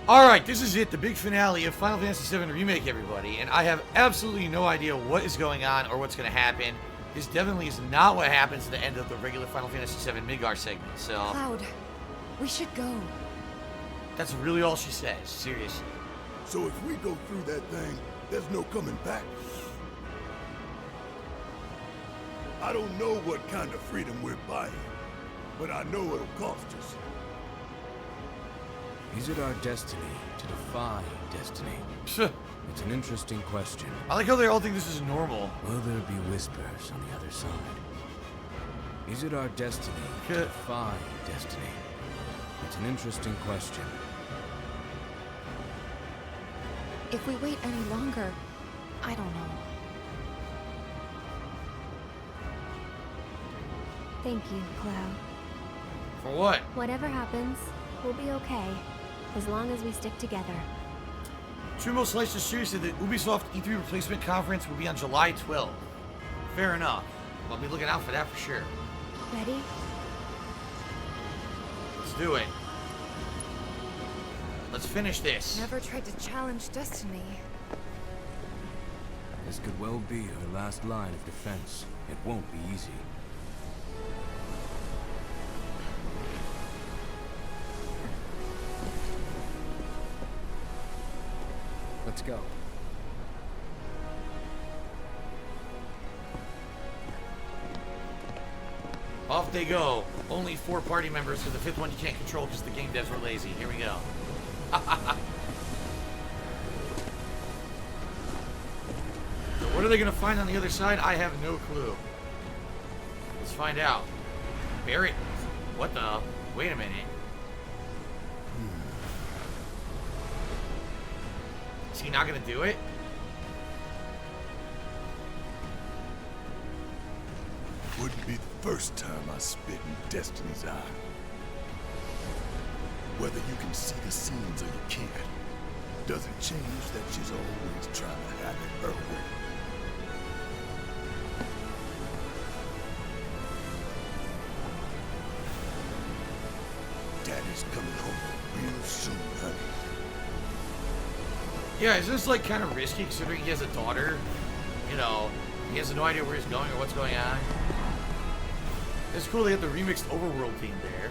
Alright, this is it, the big finale of Final Fantasy VII Remake, everybody. And I have absolutely no idea what is going on or what's going to happen. This definitely is not what happens at the end of the regular Final Fantasy VII Midgar segment, so... Cloud, we should go. That's really all she says, seriously. So if we go through that thing, there's no coming back? I don't know what kind of freedom we're buying, but I know it'll cost us. Is it our destiny to defy destiny? It's an interesting question. I like how they all think this is normal. Will there be whispers on the other side? Is it our destiny to defy destiny? It's an interesting question. If we wait any longer, I don't know. Thank you, Cloud. For what? Whatever happens, we'll be okay. As long as we stick together. Trumo Slicer Series said that Ubisoft E3 replacement conference will be on July 12th. Fair enough. I'll be looking out for that for sure. Ready? Let's do it. Let's finish this. Never tried to challenge destiny. This could well be her last line of defense. It won't be easy. Let's go. Off they go. Only 4 party members, because the 5th one you can't control because the game devs were lazy. Here we go. So what are they going to find on the other side? I have no clue. Let's find out. Barrett? What the? Wait a minute. Is he not going to do it? Wouldn't be the first time I spit in Destiny's eye. Whether you can see the scenes or you can't, doesn't change that she's always trying to have it her way. Daddy's coming home real soon, honey. Yeah, isn't this like kind of risky considering he has a daughter? You know, he has no idea where he's going or what's going on. It's cool they have the remixed overworld theme there.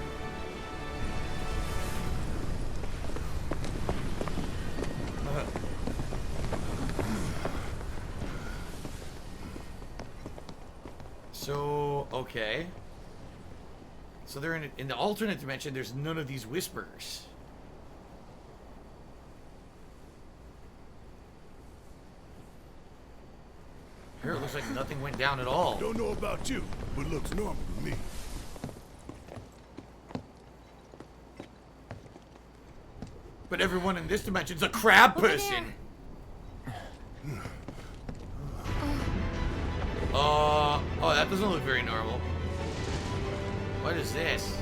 So, okay. So they're in the alternate dimension, there's none of these whispers. Here it looks like nothing went down at all. Don't know about you, but looks normal to me. But everyone in this dimension's a crab person. Oh, that doesn't look very normal. What is this?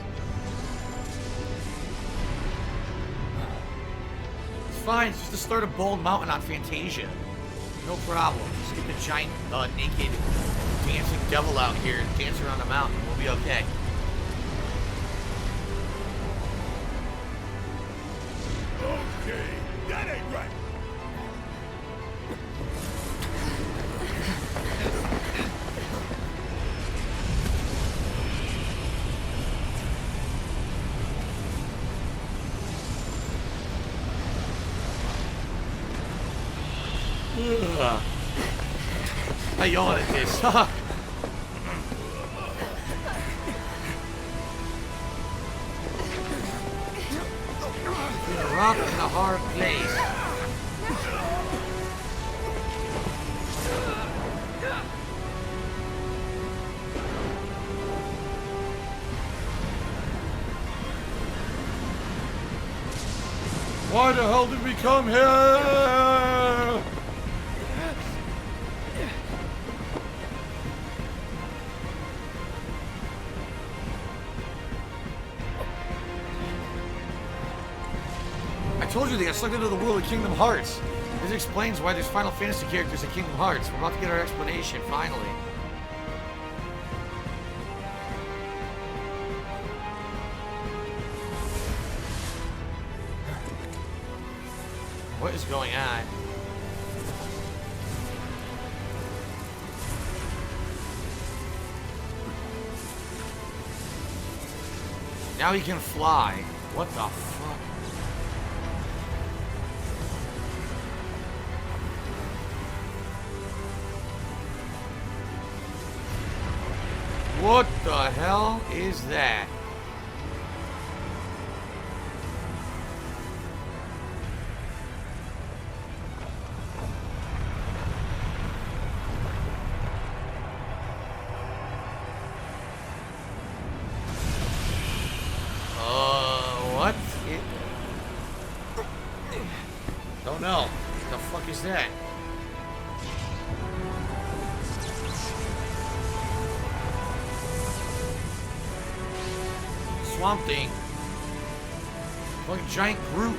It's fine, it's just the start of Bald Mountain on Fantasia. No problem. Just get the giant, naked, dancing devil out here and dance around the mountain. We'll be okay. Okay, that ain't right. I yawn at this. A rock in a hard place. Why the hell did we come here? I told you they got sucked into the world of Kingdom Hearts. This explains why there's Final Fantasy characters in Kingdom Hearts. We're about to get our explanation, finally. What is going on? Now he can fly. What the fuck? What the hell is that? What? Don't know. What the fuck is that? Swamp Thing. Fucking giant Groot.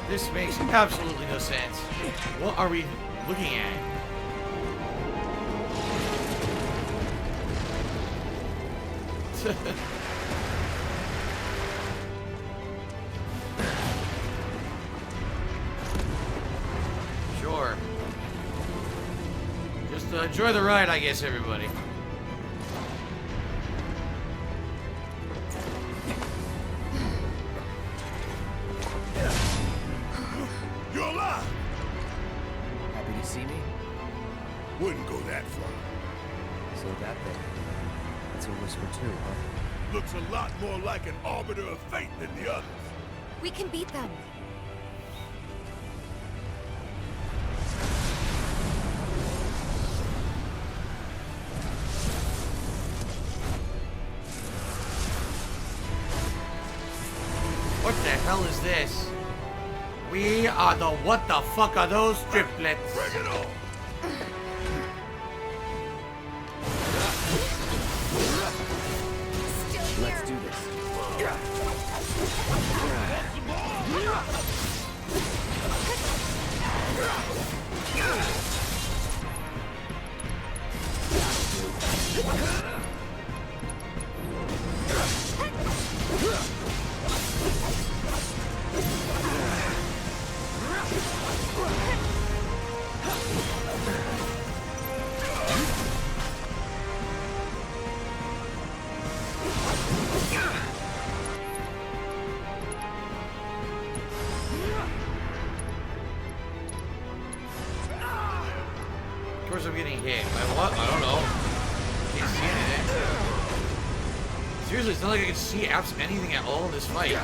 This makes absolutely no sense. What are we looking at? Sure. Just enjoy the ride, I guess, everybody. You're alive! Happy to see me? Wouldn't go that far. So that thing. That's a whisper too, huh? Looks a lot more like an arbiter of fate than the others. We can beat them. What the hell is this? We are the what the fuck are those triplets? Bring it on! Let's do this. Of course I'm getting hit. By what? I don't know. Can't see anything. Seriously, it's not like I can see anything at all in this fight.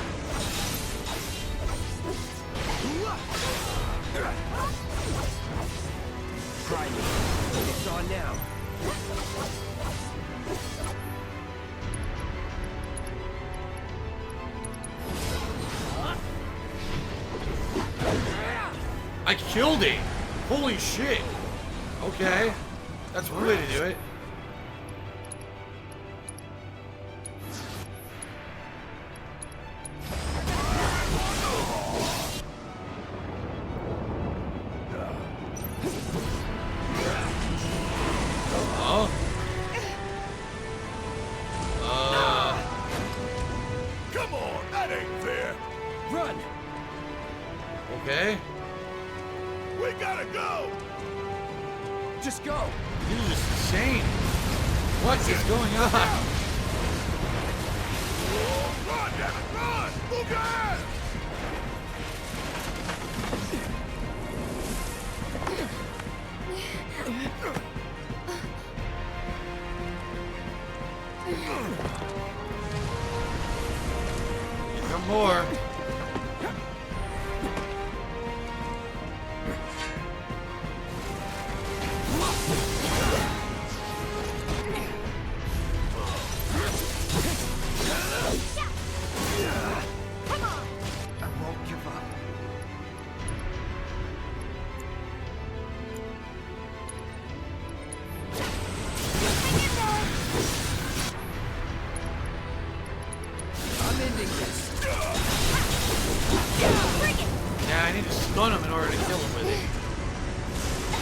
Try me. It's on now. I killed it! Holy shit! Okay. That's one way to do it. Oh. Come on, that ain't fair! Run! Okay. We gotta go! Just go! This is insane. What is going on? Run, damn it, run! Move your ass! Some more. I need to stun him in order to kill him with it.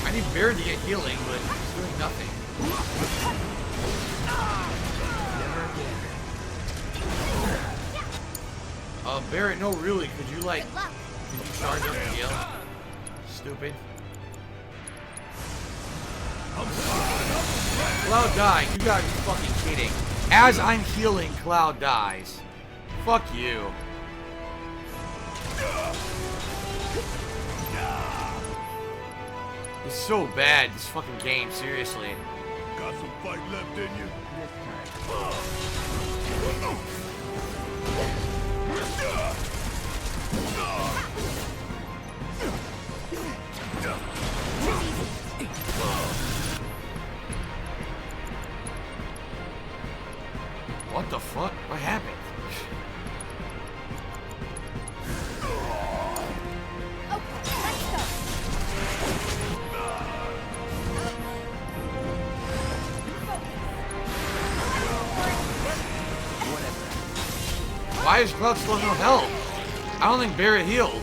I need Barret to get healing, but he's doing nothing. Barret, no, really, could you charge up and heal? Stupid. Cloud died. You gotta be fucking kidding. As I'm healing, Cloud dies. Fuck you. It's so bad, this fucking game, seriously. Got some fight left in you? What the fuck? What happened? Why is Cloud still no help? I don't think Barret healed.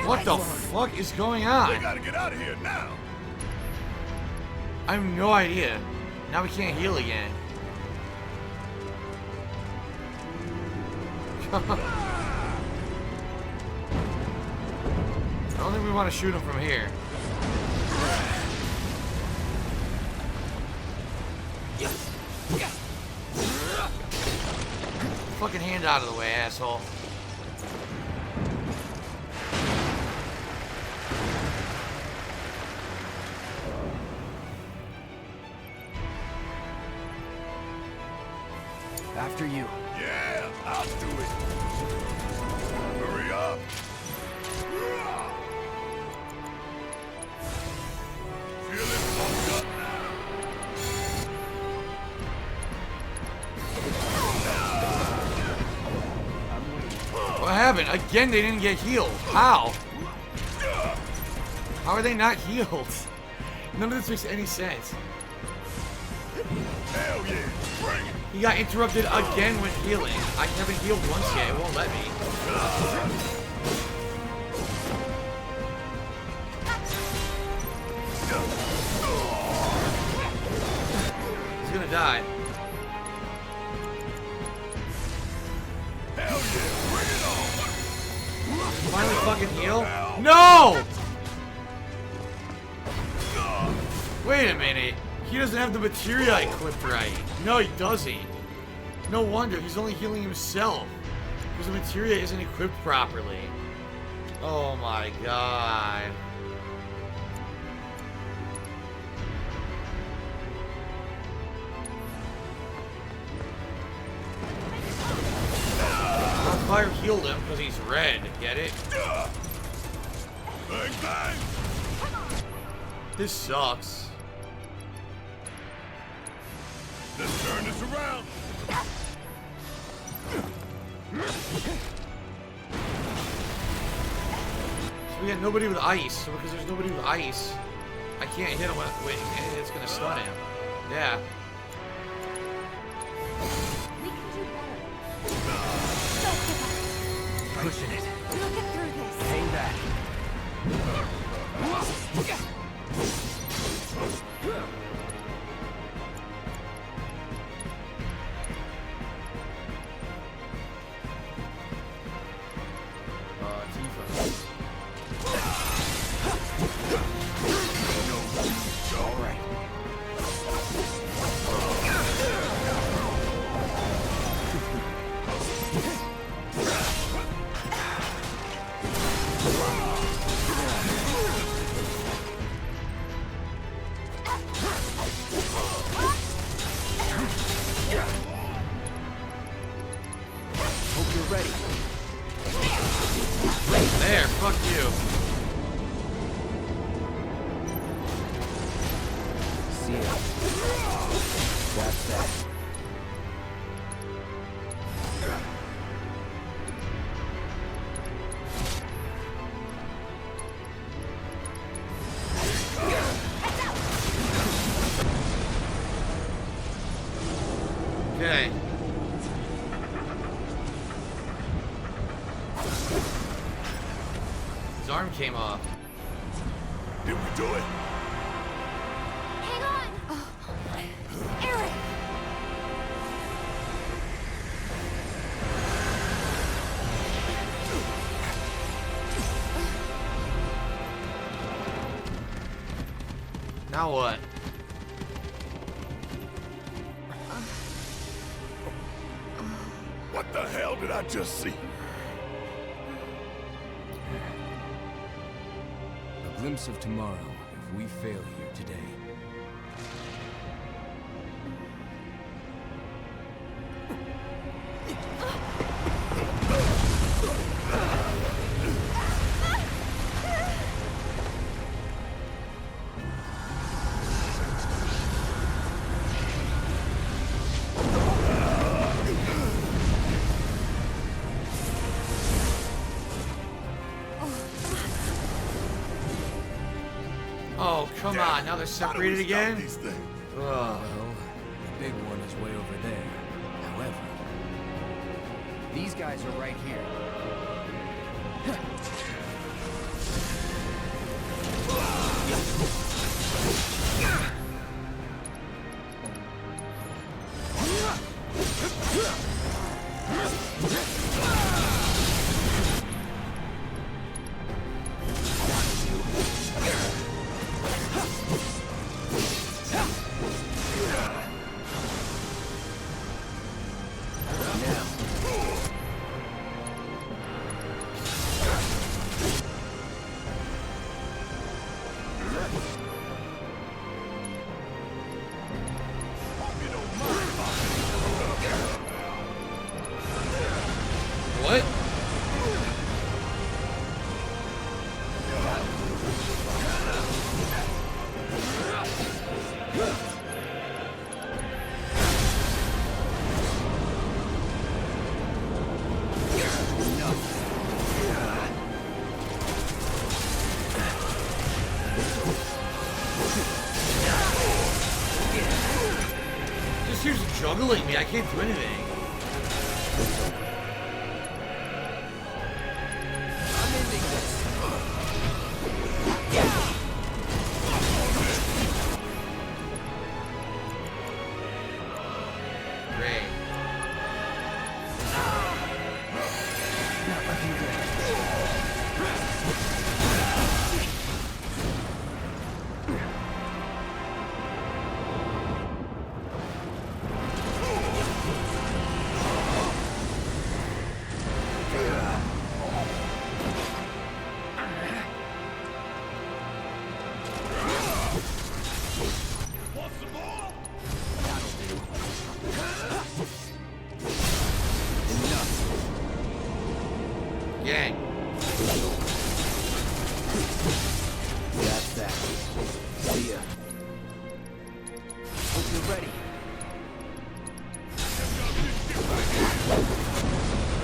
What the fuck is going on? We gotta get out of here now. I have no idea. Now we can't heal again. I don't think we want to shoot him from here. Fucking hand out of the way, asshole. After you. Yeah, I'll do it. Hurry up. Feeling pumped up now. What happened? Again, they didn't get healed. How? How are they not healed? None of this makes any sense. Hell yeah, bring it. He got interrupted again with healing. I haven't healed once yet. It won't let me. He's gonna die. Hell yeah, bring it on. Finally fucking heal? No! Wait a minute. He doesn't have the materia equipped right. No, he doesn't. No wonder. He's only healing himself. Because the materia isn't equipped properly. Oh my god. Fire healed him because he's red. Get it? Bang, bang. This sucks. Let's turn this around. So we got nobody with ice. So because there's nobody with ice, I can't hit him with and it's gonna stun him. Yeah. We can do better. Don't give up. Pushing it. We'll get through this. Hang back. There, fuck you. See ya. That's that. Okay. His arm came off. Did we do it? Hang on! Eric! Now what? What the hell did I just see? A glimpse of tomorrow if we fail here today. Oh, come on. Now they're How do we separated stop again? these things? Ugh. Well, the big one is way over there. However, These guys are right here. What? Just here's juggling me. I can't do anything. I'm ending this. Great. Not looking good. Gang. That's that. See ya. Hope you're ready.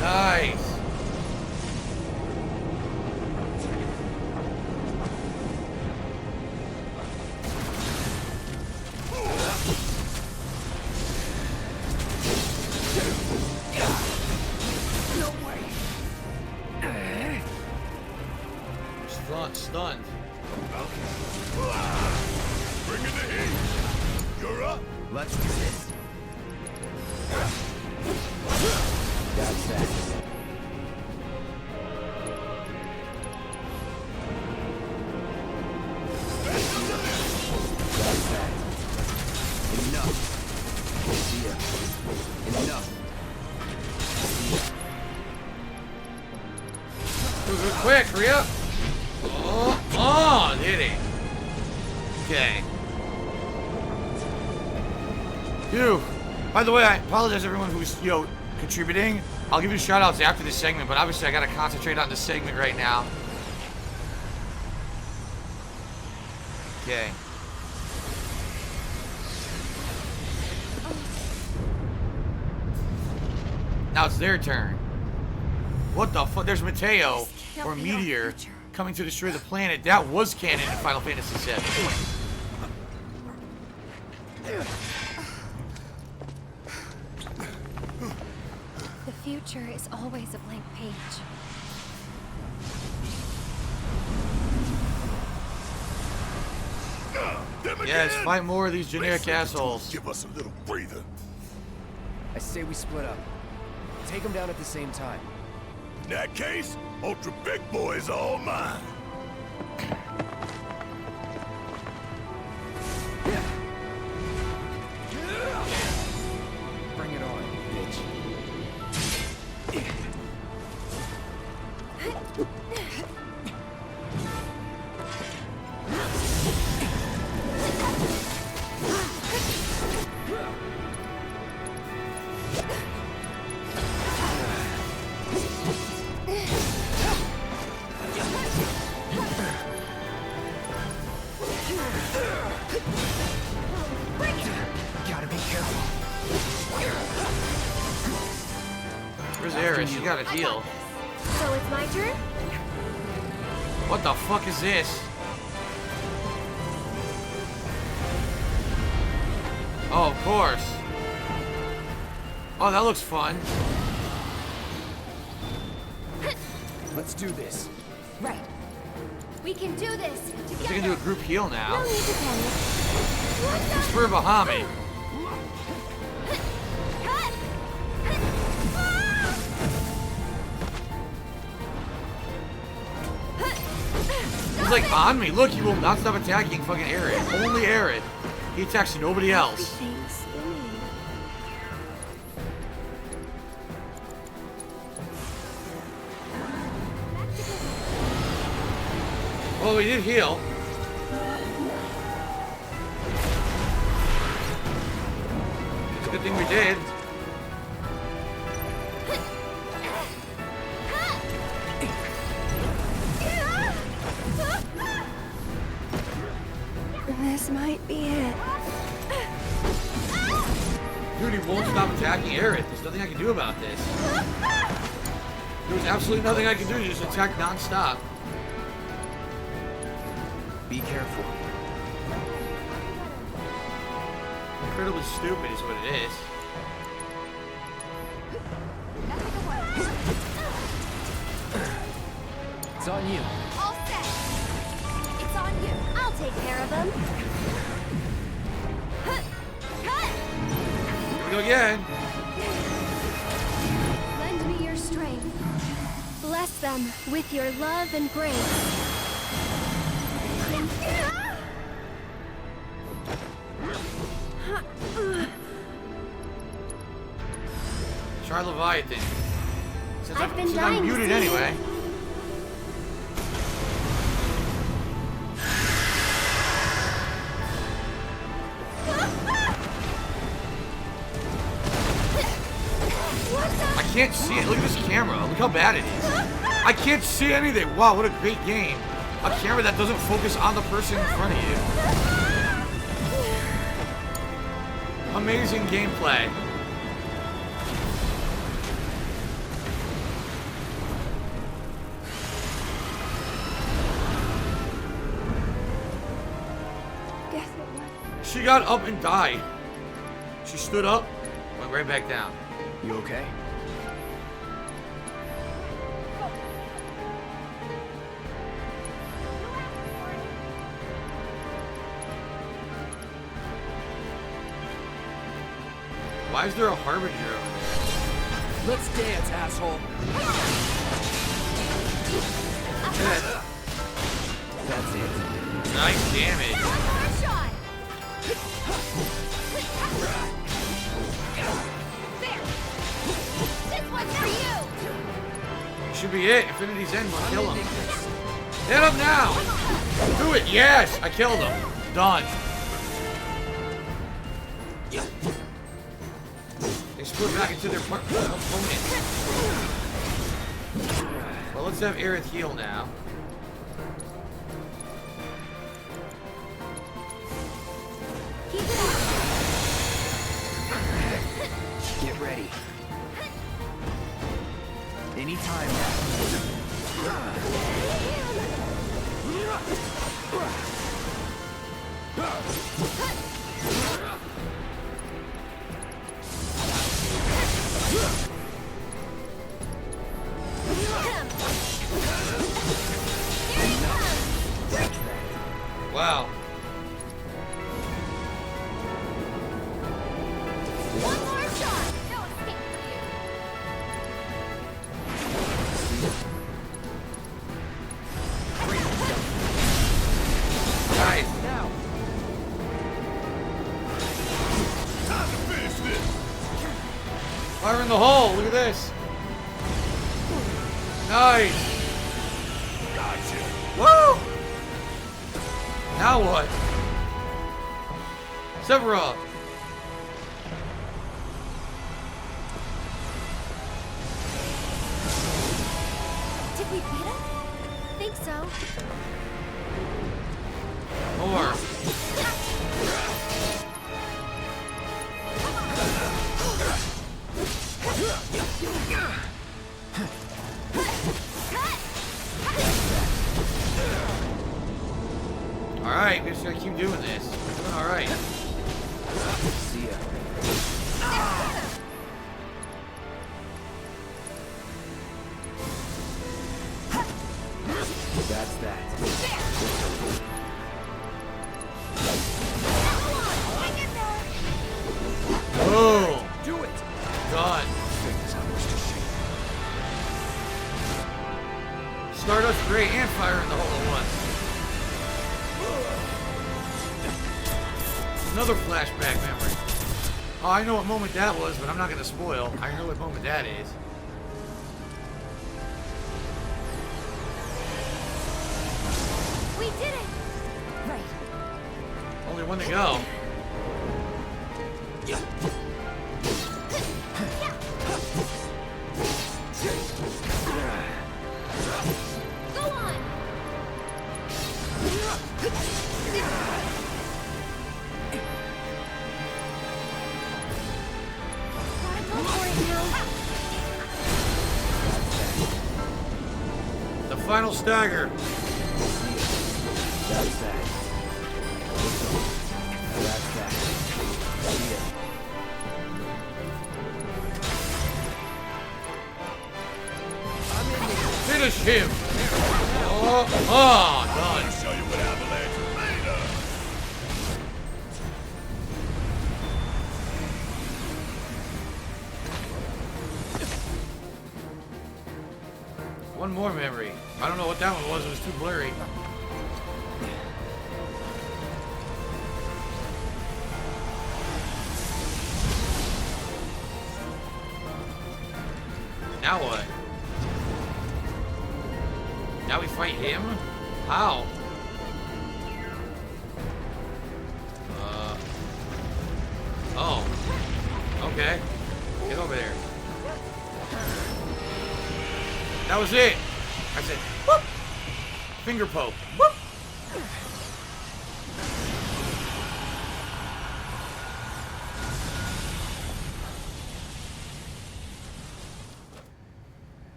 Nice. Stunned. Bring in the heat. You're up. Let's do this. That's that. That's that. Enough. See ya. Enough. Quick, hurry up. Oh, did it. Okay. Phew. By the way, I apologize to everyone who's, contributing. I'll give you shout outs after this segment, but obviously I gotta concentrate on this segment right now. Okay. Now it's their turn. What the fuck? There's Mateo, can't or be our Meteor, future. coming to destroy the planet. That was canon in Final Fantasy VII. future is always a blank page. Them Yes, again? fight more of these generic They said to assholes. Give us a little breather. I say we split up. Take them down at the same time. In that case, Ultra Big Boy is all mine. Bring it on, bitch. Gotta be careful. Where's Aerith? She got a heal. So it's my turn? What the fuck is this? Oh, of course. Oh, that looks fun. Let's do this. Right. We can do this So together. you can do a group heal No now. need to panic. Spur Bahami. Cut! He's like on me. Look, he will not stop attacking fucking Aerith. Only Aerith. He attacks nobody else. Everything's spinning. Well, we did heal. It's a good thing we did. This might be it. Dude, he won't stop attacking Aerith. There's nothing I can do about this. There's absolutely nothing I can do. Just attack non-stop. Be careful. Incredibly stupid is what it is. It's on you. All set. It's on you. I'll take care of them. Cut! Here we go again. Lend me your strength. Bless them with your love and grace. Try Leviathan. I've been Since dying I'm to muted see anyway. I can't see it. Look at this camera. Look how bad it is. I can't see anything. Wow, what a great game. A camera that doesn't focus on the person in front of you. Amazing gameplay. Guess it was. She got up and died. She stood up, went right back down. You okay? Why is there a Harbinger over there? Let's dance, asshole. Good. That's it. Nice damage. One more shot. There. This one's for you. Should be it. Infinity's End will kill him. Hit him now! Do it! Yes! I killed him. Done. They split back into their opponent. Well, let's have Aerith heal now. Keep it up. Get ready. Anytime now. Fire in the hole. Look at this. Nice. Gotcha. Woo! Now what? Sephiroth. Did we beat him? Think so. More. Alright, we just gotta keep doing this. We're doing alright. See ya. That's that. Boom! Do it! Done. Fingers how much to shake. Stardust Gray and Fire in the hole at once. Another flashback memory. Oh, I know what moment that was, but I'm not gonna spoil. I know what moment that is. We did it! Right. Only one to go. Go on! Gotta go for it now. The final stagger. That's that. That's that. See ya. Finish him. Oh, done. Show you what Avalanche is made of. One more memory. I don't know what that one was. It was too blurry. Now what? Now we fight him? How? Oh. Okay. Get over there. That was it. I said, whoop. Finger poke. Whoop.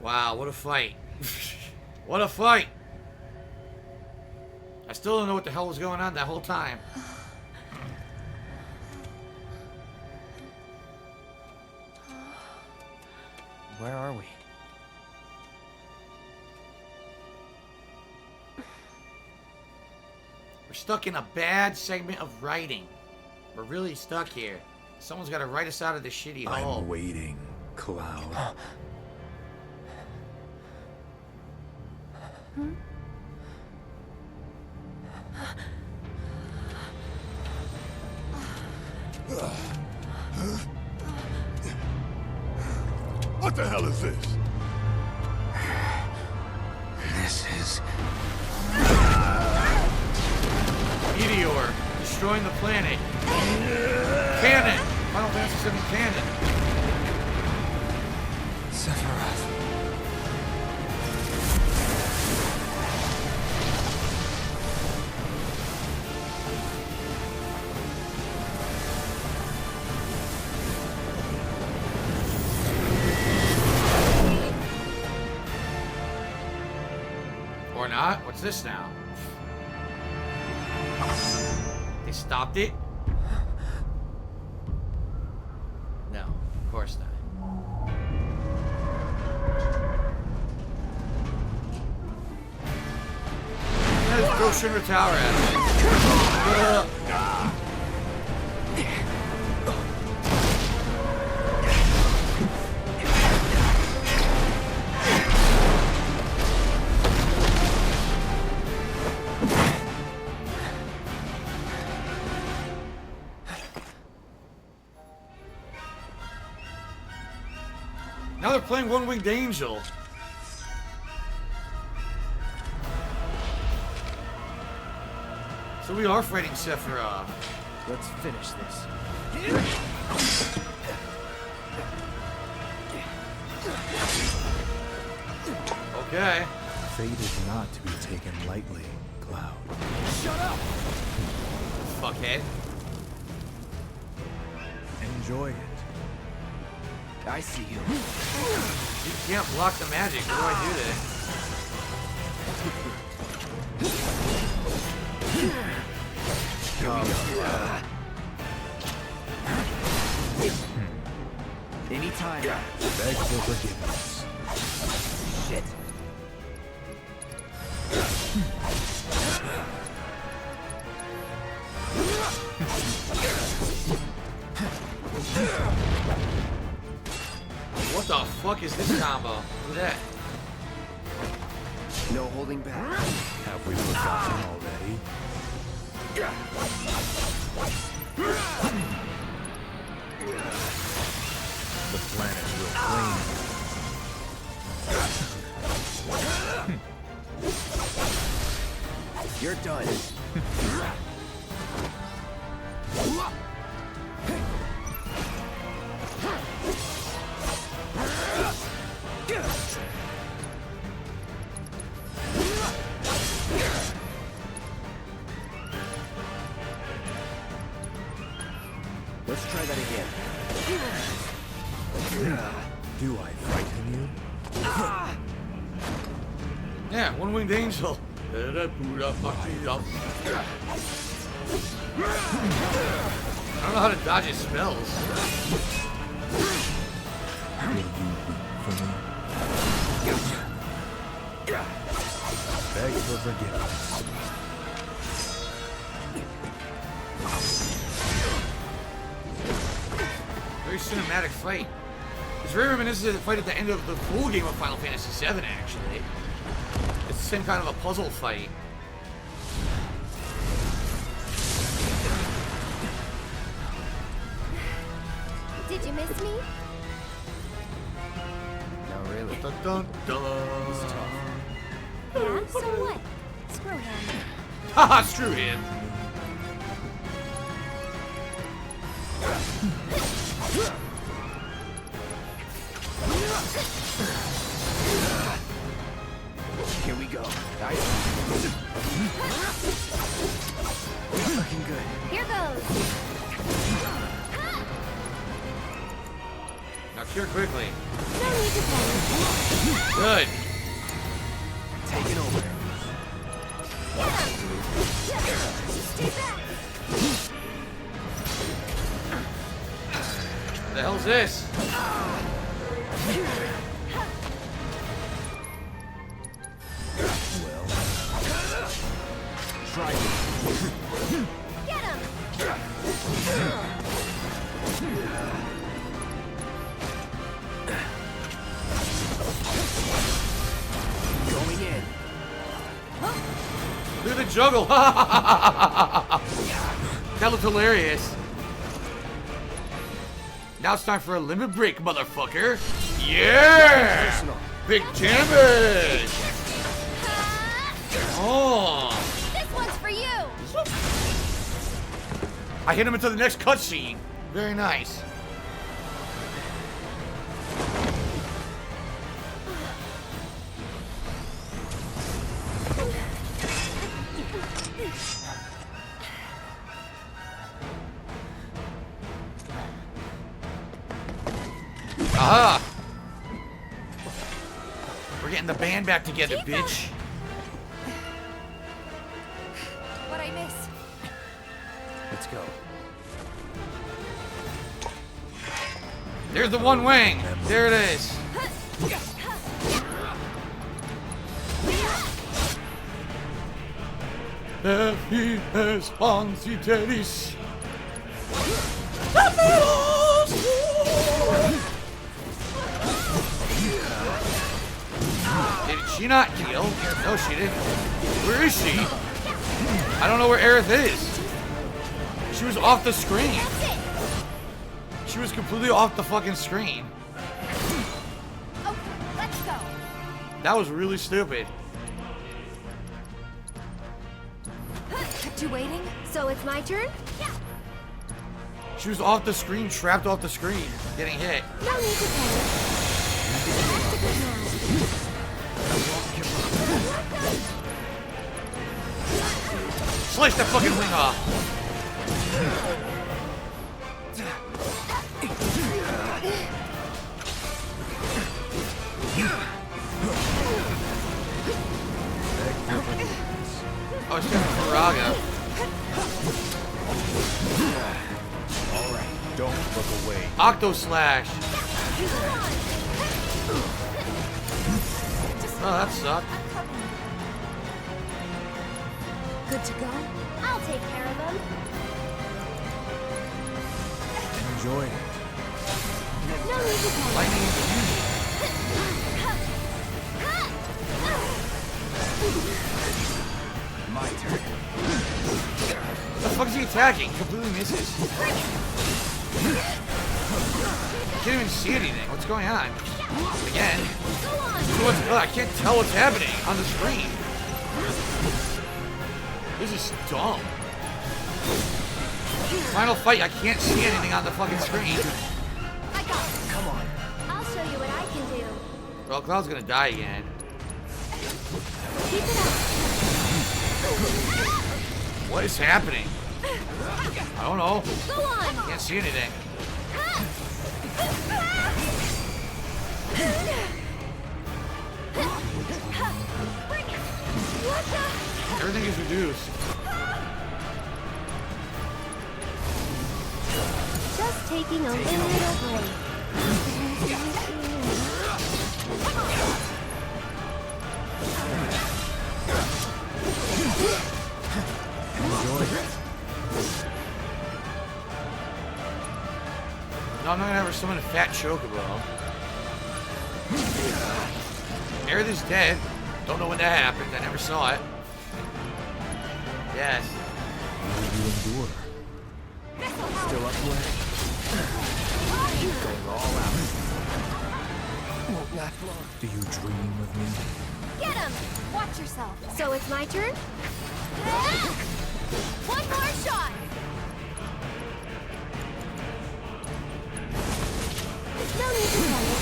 Wow, what a fight. What a fight. I still don't know what the hell was going on that whole time. Where are we? We're stuck in a bad segment of writing. We're really stuck here. Someone's got to write us out of this shitty hole. I'm waiting, Cloud. What the hell is this? This is... Meteor, destroying the planet. Cannon! Final Fantasy VII Cannon. Sephiroth. Or not? What's this now? They stopped it? No, of course not. Let's throw Shinra Tower at him. Now they're playing One-Winged Angel. So we are fighting Sephiroth. Let's finish this. Okay. Fate is not to be taken lightly, Cloud. Shut up! Fuckhead. Enjoy it. I see you. You can't block the magic. What do I do there? Anytime. Beg for forgiveness. Shit. What the fuck is this combo? Look at that. No holding back. Have we forgotten already? The planet will claim you. You're done. Let's try that again. Do I frighten you? Yeah, One-Winged Angel. I don't know how to dodge his spells. Will you weep for me? Beg for forgiveness. Very cinematic fight. It's very reminiscent of the fight at the end of the full game of Final Fantasy VII, actually. It's the same kind of a puzzle fight. Did you miss me? Not really. Dun, dun, dun. It's tough. Yeah, so what? Screw him. Haha, screw him. Here we go. Nice. Looking good. Here goes. Now cure quickly. No need to panic. Good. Taking over. Stay back. What the hell's this? Try it. Get him. Going in. Look at the juggle. That looked hilarious. Now it's time for a limit break, motherfucker. Yeah! Personal. Big damage! Oh! This one's for you. I hit him into the next cutscene. Very nice. Aha! We're getting the band back together, bitch. What I miss? Let's go. There's the one wing. There it is. He has Pansiteris. Did she not heal? No, she didn't. Where is she? I don't know where Aerith is. She was off the screen. That's it. She was completely off the fucking screen. That was really stupid. Kept you waiting? So it's my turn? Yeah. She was off the screen, trapped off the screen, getting hit. No need to panic. Back to good now. Slice that fucking wing off. Oh, it's got Faraga. Alright, don't look away. Octo Slash. Oh, that sucked. Good to go? I'll take care of them. Enjoy it. No need to panic. Lightning infusion. My turn. What the fuck is he attacking? Completely misses. Can't even see anything. What's going on? Again. I can't tell what's happening on the screen. This is dumb. Final fight, I can't see anything on the fucking screen. I got it. Come on. I'll show you what I can do. Well, Cloud's gonna die again. Keep it up. What is happening? I don't know. Go on. Can't see anything. What the? Everything is reduced. Just taking a little break. Enjoy it. No, I'm not gonna have her summon a fat chocobo. Aerith is dead. Don't know when that happened. I never saw it. Yes. How do you endure? Still up for it? Going all out. Won't last long. Do you dream of me? Get him! Watch yourself. So it's my turn? One more shot! No need to panic.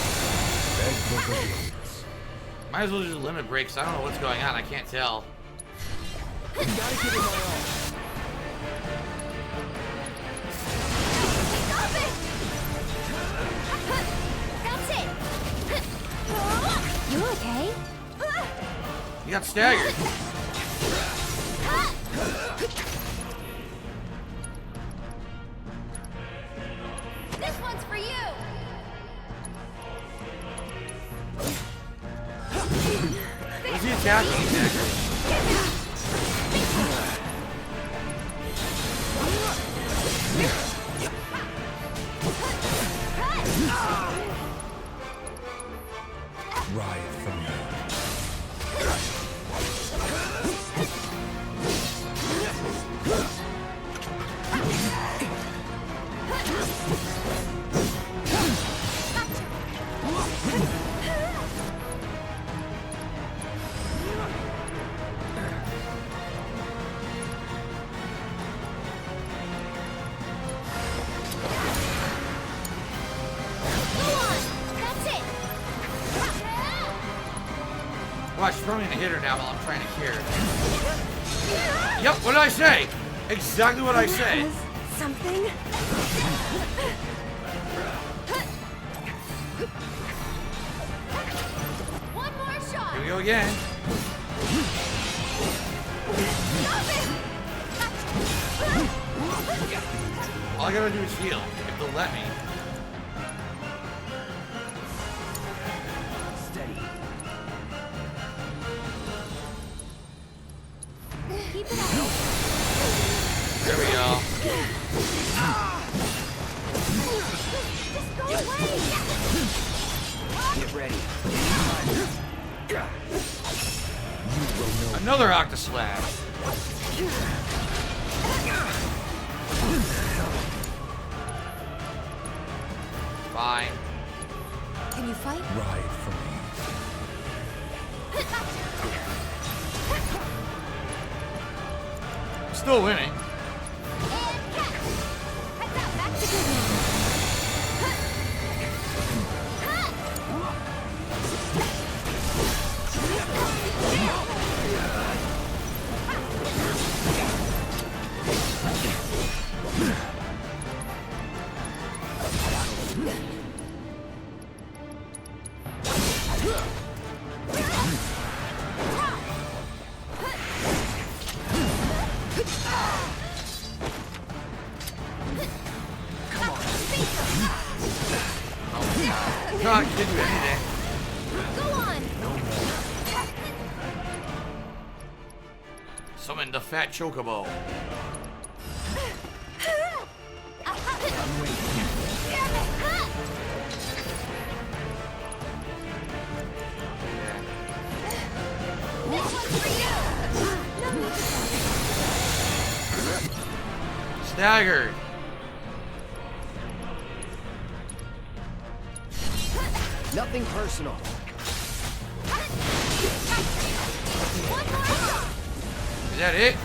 Beg for forgiveness. Might as well just limit breaks. I don't know what's going on. I can't tell. Gotta give it my all. Stop it! That's it! You okay? You got staggered. This one's for you! What is he attacking exactly? Ride from me. Watch, throw me in a hitter now while I'm trying to cure. Yep, what did I say? Exactly what I said. Something? One more shot! Here we go again. All I gotta do is heal, if they'll let me. Steady. Keep it up. There we go. Just go away! Get ready. Another Octoslash. Fine. Can you fight? Ride from me. still winning. And catch! Heads out, back to good now. God, did you anything? Go on! Summon the fat chocobo. This one's for you! Staggered. Nothing personal. One more! Is that it?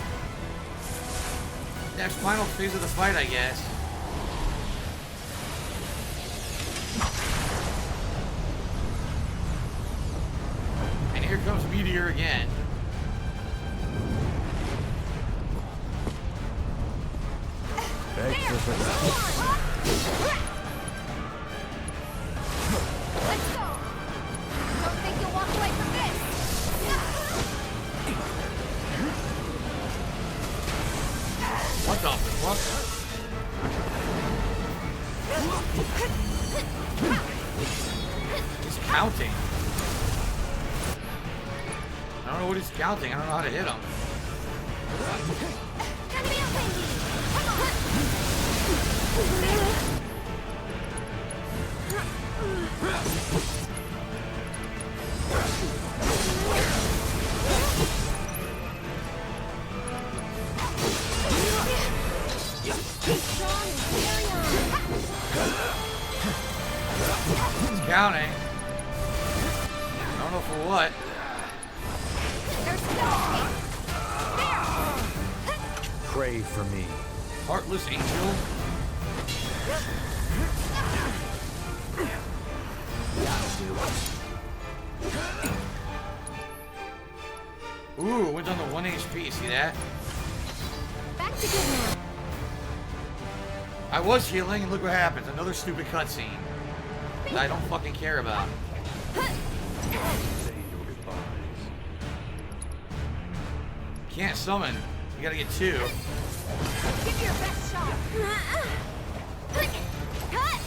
Next final phase of the fight, I guess. And here comes Meteor again. There! Go on! Let's go! Don't think you'll walk away from this! What the fuck? He's counting. I don't know what he's counting. I don't know how to hit him. Turn me up, baby! Come Be strong and carry on! He's counting. I don't know for what. There's no escape! Pray for me. Heartless angel. Ooh, went down to 1 HP. See that? Back to good now. I was healing, and look what happens. Another stupid cutscene that I don't fucking care about. Can't summon. You gotta get 2. Give your best shot. Cut!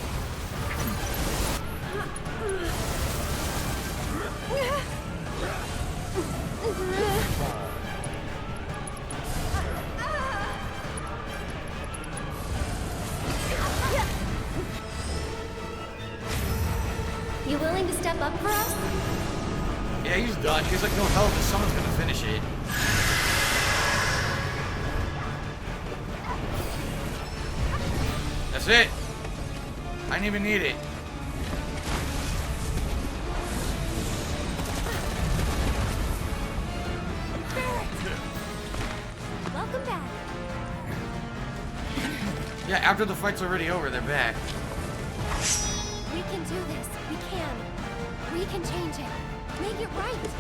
You willing to step up for us? Yeah, he's done. He's like, no help, but someone's gonna finish it. That's it. I didn't even need it. Welcome back. Yeah, after the fight's already over, they're back. We can do this. We can. We can change it. Make it right.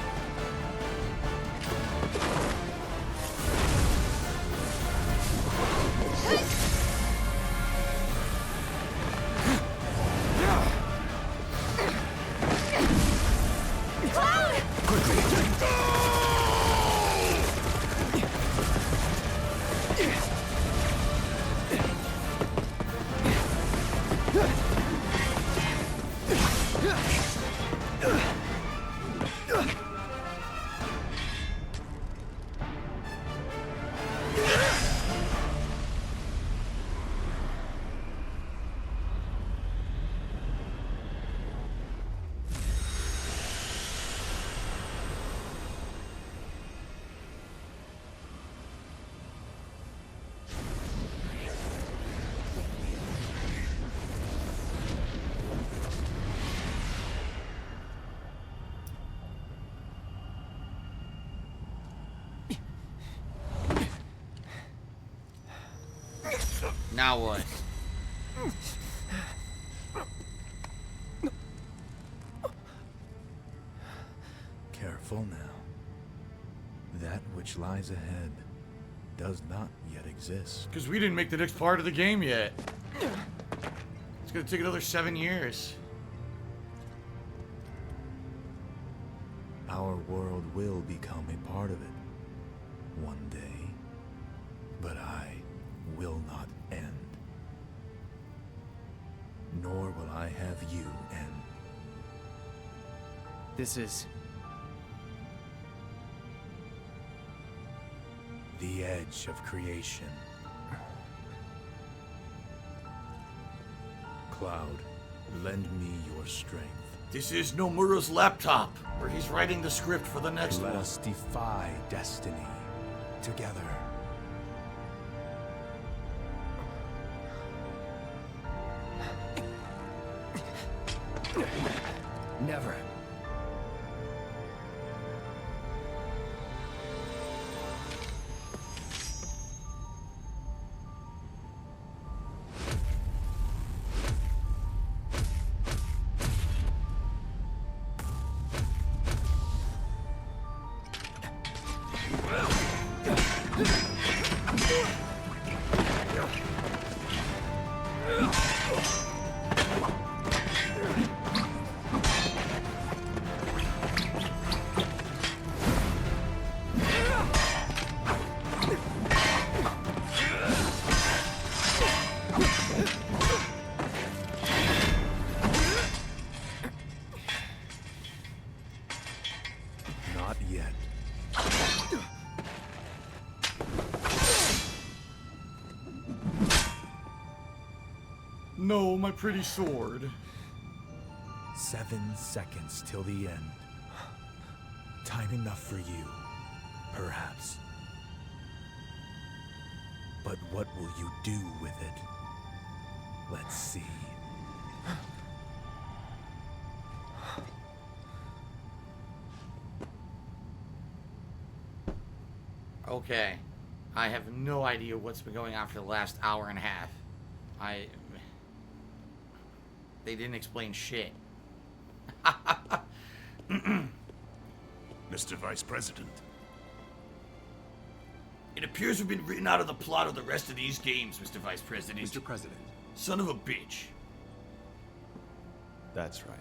Now what? Careful now. That which lies ahead does not yet exist. Because we didn't make the next part of the game yet. It's gonna take another 7 years. Our world will become a part of it one day, but I will not end. Nor will I have you end. This is... the edge of creation. Cloud, lend me your strength. This is Nomura's laptop, where he's writing the script for the next Let one. us defy destiny together. Never. Not yet. No, my pretty sword. 7 seconds till the end. Time enough for you, perhaps. But what will you do with it? Let's see. Okay. I have no idea what's been going on for the last hour and a half. They didn't explain shit. Mr. Vice President. It appears we've been written out of the plot of the rest of these games, Mr. Vice President. Mr. President. Son of a bitch. That's right.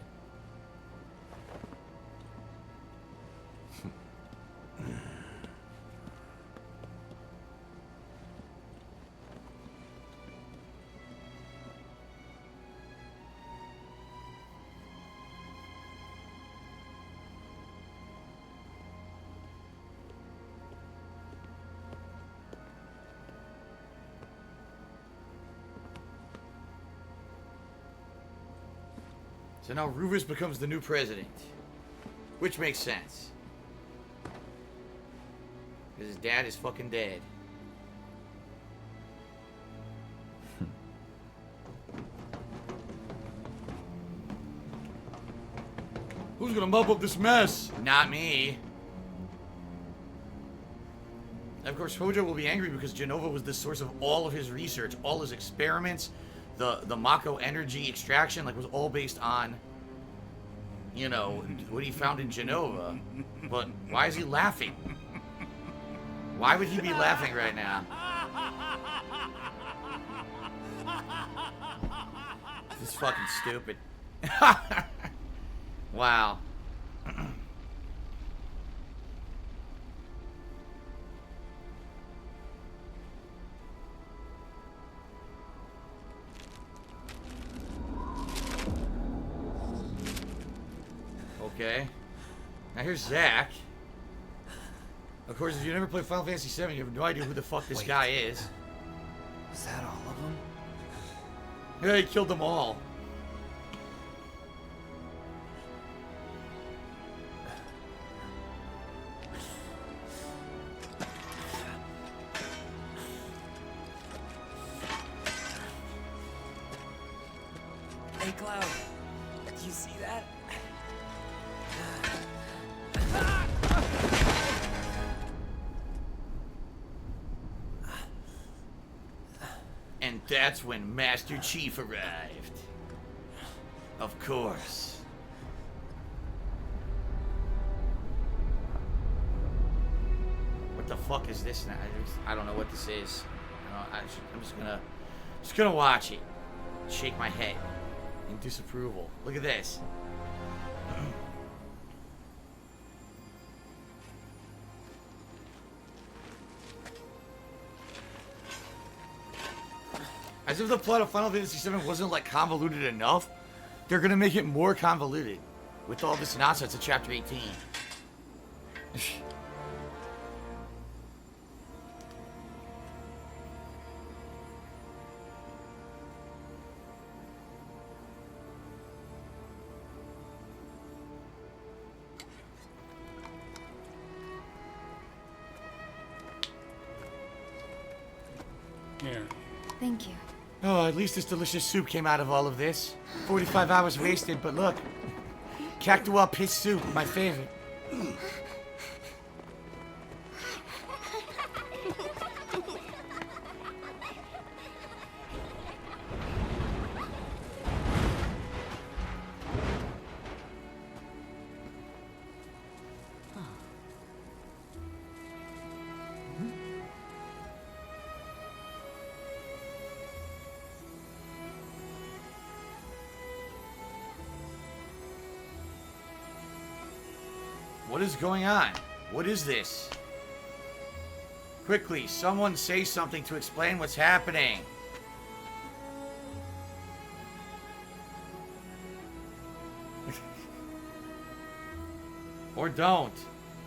So now Rufus becomes the new president. Which makes sense. Because his dad is fucking dead. Who's gonna mop up this mess? Not me. And of course, Hojo will be angry because Jenova was the source of all of his research, all his experiments. The Mako energy extraction, like, was all based on, you know, what he found in Genova. But why is he laughing? Why would he be laughing right now? This is fucking stupid. Wow. Okay. Now here's Zack. Of course, if you never played Final Fantasy VII, you have no idea who the fuck this guy is. Is that all of them? Yeah, he killed them all. Hey, Cloud. Do you see that? And And that's when Master Chief arrived. Of course. What the fuck is this now? I don't know what this is. I'm just gonna watch it. Shake my head in disapproval. Look at this. As if the plot of Final Fantasy VII wasn't like convoluted enough, they're gonna make it more convoluted with all this nonsense in Chapter 18. Here. Thank you. Oh, at least this delicious soup came out of all of this. 45 hours wasted, but look. Cactua piss soup, my favorite. What is going on? What is this? Quickly, someone say something to explain what's happening. Or don't.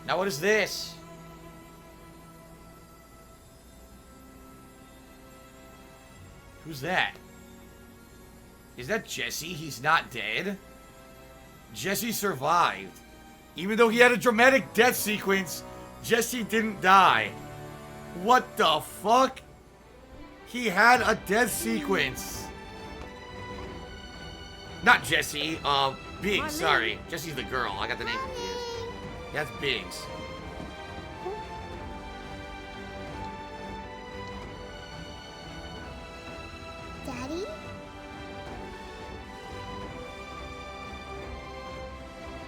Now what is this? Who's that? Is that Jesse? He's not dead? Jesse survived. Even though he had a dramatic death sequence, Jesse didn't die. What the fuck? He had a death sequence. Not Jesse, Biggs, sorry. Jesse's the girl. I got the name confused. That's Biggs. Daddy?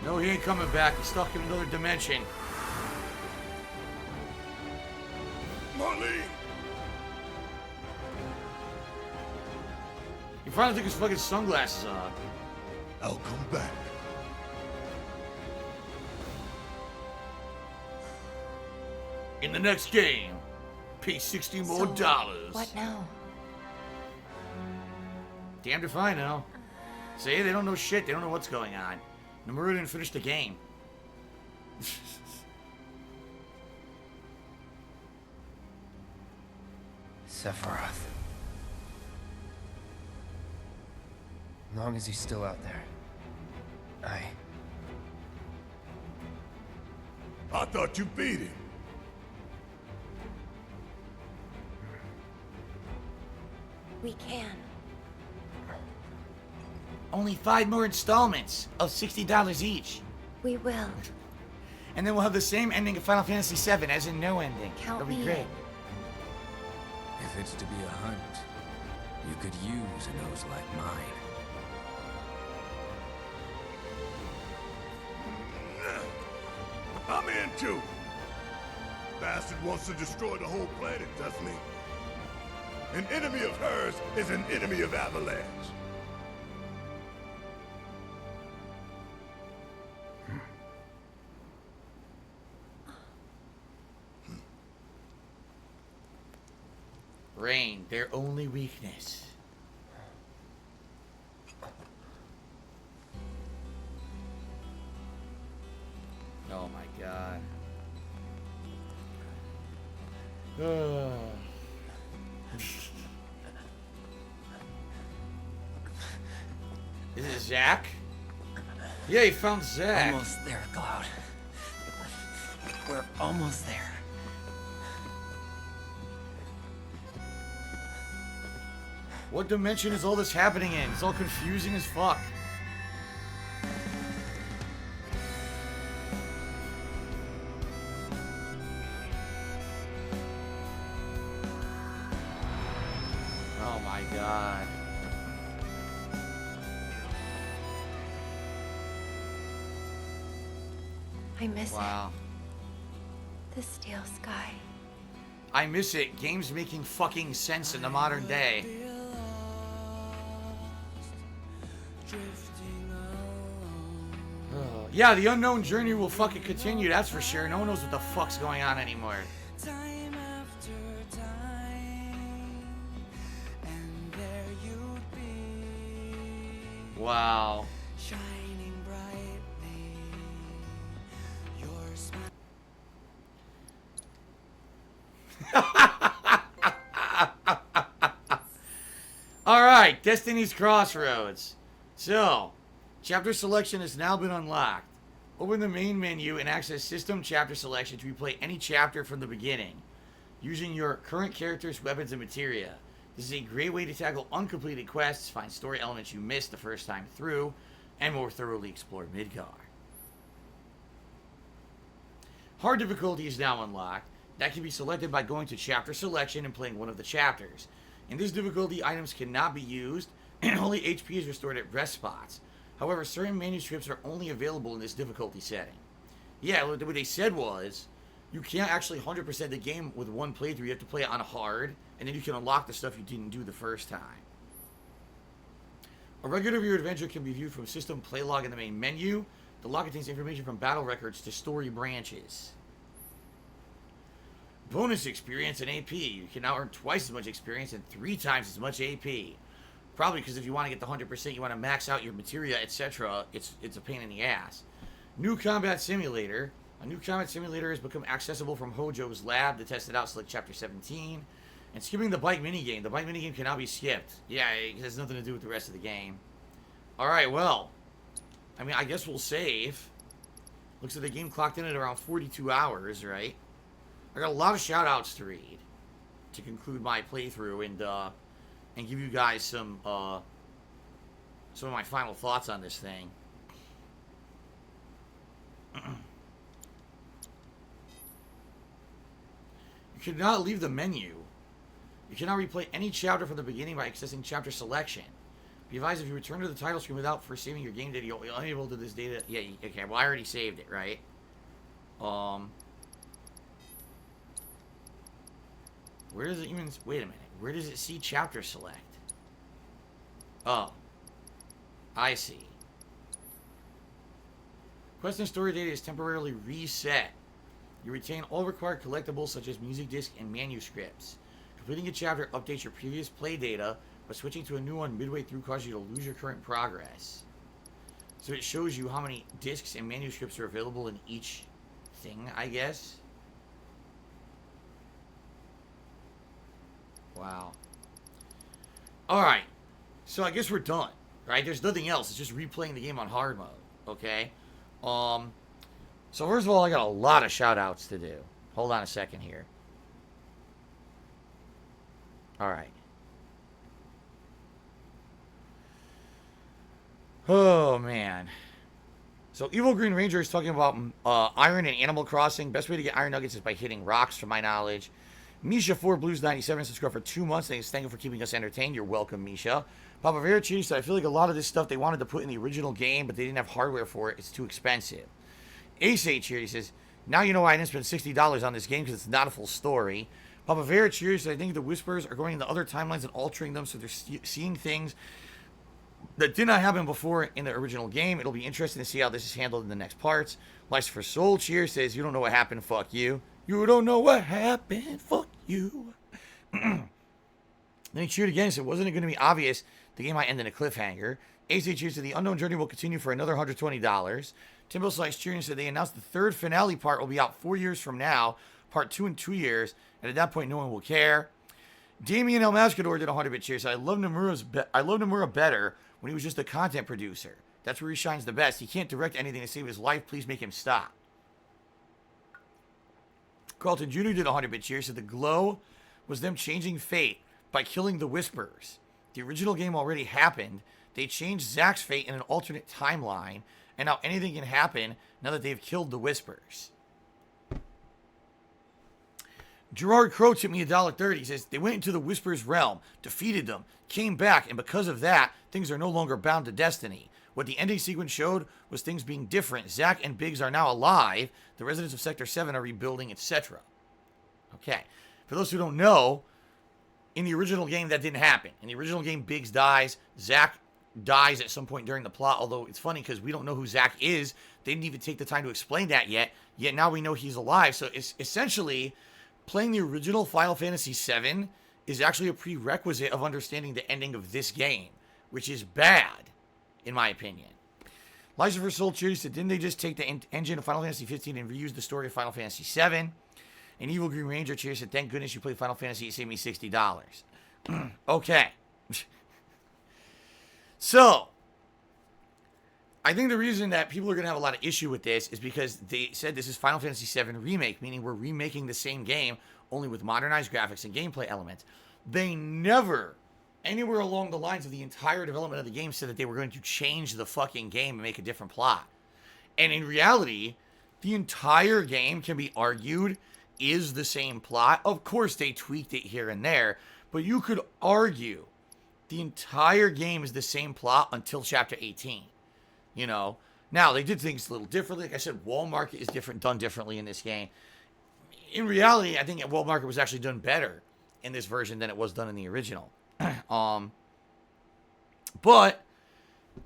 No, he ain't coming back. He's stuck in another dimension. Marlene! He finally took his fucking sunglasses off. I'll come back. In the next game, pay $60 more dollars. What now? Damned if I know. See, they don't know shit. They don't know what's going on. Nomura didn't finish the game. Sephiroth. As long as he's still out there, I thought you beat him. We can. Only 5 more installments of $60 each. We will. And then we'll have the same ending of Final Fantasy VII, as in no ending. Count That'll be me great. in. If it's to be a hunt, you could use a nose like mine. I'm in too. Bastard wants to destroy the whole planet, doesn't he? An enemy of hers is an enemy of Avalanche. Rain, their only weakness. Oh my god. Is it Zack? Yeah, he found Zack. almost there, Cloud. We're almost there. What dimension is all this happening in? It's all confusing as fuck. Oh my my god. I miss Wow. it. The steel sky. I miss it. Games making fucking sense in the modern day. Yeah, the unknown journey will fucking continue, that's for sure. No one knows what the fuck's going on anymore. Time after time, and there you'd be, Wow. shining brightly. Your smile. Alright, Destiny's Crossroads. So, chapter selection has now been unlocked. Open the main menu and access System Chapter Selection to replay any chapter from the beginning, using your current character's weapons and materia. This is a great way to tackle uncompleted quests, find story elements you missed the first time through, and more thoroughly explore Midgar. Hard difficulty is now unlocked. That can be selected by going to Chapter Selection and playing one of the chapters. In this difficulty, items cannot be used, and only HP is restored at rest spots. However, certain manuscripts are only available in this difficulty setting. Yeah, what they said was, you can't actually 100% the game with one playthrough. You have to play it on hard, and then you can unlock the stuff you didn't do the first time. A record of your adventure can be viewed from System Play Log in the main menu. The log contains information from battle records to story branches. Bonus experience and AP. You can now earn twice as much experience and 3 times as much AP. Probably because if you want to get the 100%, you want to max out your materia, etc. It's a pain in the ass. New Combat Simulator. A new combat simulator has become accessible from Hojo's lab. To test it out, select Chapter 17. And skipping the bike minigame. The bike minigame cannot be skipped. Yeah, it has nothing to do with the rest of the game. Alright, well. I mean, I guess we'll save. Looks like the game clocked in at around 42 hours, right? I got a lot of shout-outs to read to conclude my playthrough and give you guys some of my final thoughts on this thing. You cannot leave the menu. You cannot replay any chapter from the beginning by accessing chapter selection. Be advised, if you return to the title screen without first saving your game data, you'll be unable to this data. Yeah, okay, well I already saved it, right? Where does it even... Wait a minute. Where does it see chapter select? Oh. I see. Quest and story data is temporarily reset. You retain all required collectibles such as music disc and manuscripts. Completing a chapter updates your previous play data, but switching to a new one midway through causes you to lose your current progress. So it shows you how many discs and manuscripts are available in each thing, I guess. Wow. Alright. So I guess we're done. Right? There's nothing else. It's just replaying the game on hard mode. Okay? So first of all, I got a lot of shout-outs to do. Hold on a second here. Alright. Oh, man. So Evil Green Ranger is talking about iron and Animal Crossing. Best way to get iron nuggets is by hitting rocks, from my knowledge. Misha4Blues97 subscribed for 2 months. Thank you for keeping us entertained. You're welcome, Misha. Papa Vera Cheese said, I feel like a lot of this stuff they wanted to put in the original game, but they didn't have hardware for it. It's too expensive. Ace H here, he says, now you know why I didn't spend $60 on this game, because it's not a full story. Papa Vera Cheers said, I think the Whispers are going into other timelines and altering them, so they're seeing things that did not happen before in the original game. It'll be interesting to see how this is handled in the next parts. Lice for Soul Cheer says, you don't know what happened, fuck you. You don't know what happened, fuck you. Then he cheered again and said, wasn't it going to be obvious the game might end in a cliffhanger? AC cheers said, the unknown journey will continue for another $120. Timbo Slice cheering said, they announced the third finale part will be out 4 years from now, part 2 in 2 years, and at that point no one will care. Damien El Mascador did a 100-bit cheer, said, I love Nomura better when he was just a content producer. That's where he shines the best. He can't direct anything to save his life. Please make him stop. Carlton Jr. did a 100-bit cheer, said the glow was them changing fate by killing the Whispers. The original game already happened. They changed Zack's fate in an alternate timeline, and now anything can happen now that they've killed the Whispers. Gerard Crow tipped me $1.30. He says, they went into the Whisper's realm, defeated them, came back, and because of that, things are no longer bound to destiny. What the ending sequence showed was things being different. Zack and Biggs are now alive. The residents of Sector 7 are rebuilding, etc. Okay. For those who don't know, in the original game, that didn't happen. In the original game, Biggs dies. Zack dies at some point during the plot, although it's funny because we don't know who Zack is. They didn't even take the time to explain that yet. Yet now we know he's alive. So it's essentially playing the original Final Fantasy VII is actually a prerequisite of understanding the ending of this game, which is bad, in my opinion. Liza for Soul Cheers said, didn't they just take the engine of Final Fantasy 15 and reuse the story of Final Fantasy 7? And Evil Green Ranger Cheers said, thank goodness you played Final Fantasy, it saved me $60. Okay. So, I think the reason that people are going to have a lot of issue with this is because they said this is Final Fantasy VII Remake, meaning we're remaking the same game, only with modernized graphics and gameplay elements. They never, anywhere along the lines of the entire development of the game, said that they were going to change the fucking game and make a different plot. And in reality, the entire game can be argued is the same plot. Of course, they tweaked it here and there, but you could argue the entire game is the same plot until Chapter 18. You know, now they did things a little differently. Like I said, Wall Market is done differently in this game. In reality, I think Wall Market was actually done better in this version than it was done in the original. But